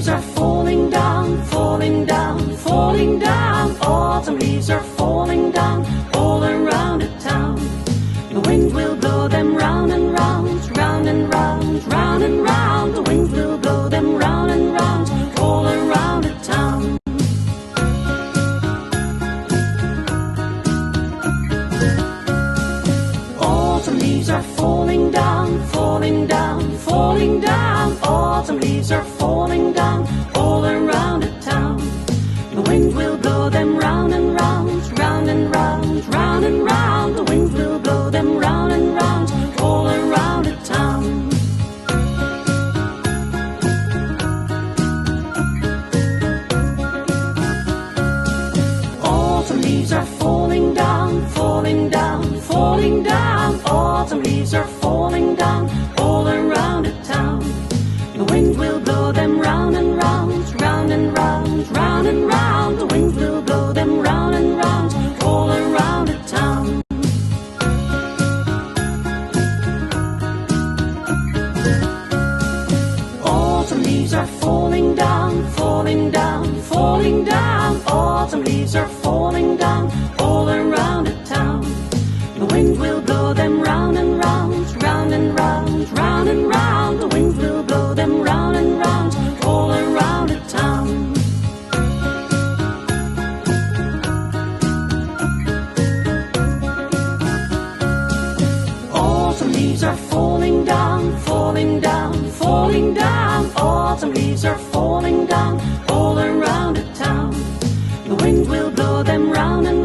leaves are falling down, falling down, falling down. Autumn leaves are falling down all around the town. The wind will blow them round and round, round and round, round and round. The wind will blow them round and round all around the town. Autumn leaves are falling down, falling down, falling down. Autumn leaves are falling down all around the town. The wind will blow them round and round, round and round, round and round. The wind will blow them round and round all around the town. Autumn leaves are falling down, falling down, falling down. Autumn leaves are falling down all around the town. The wind will blow them round and round, round and round, round and round. The wind will blow them round and round all around the town. Autumn leaves are falling down, falling down, falling down. Autumn leaves are falling down all around the town. The wind will blow them round and round, round and round, round and round. The wind will blow them round and round all around the town. Autumn leaves are falling down, falling down, falling down. Autumn leaves are falling down all around the town. The wind will blow them round and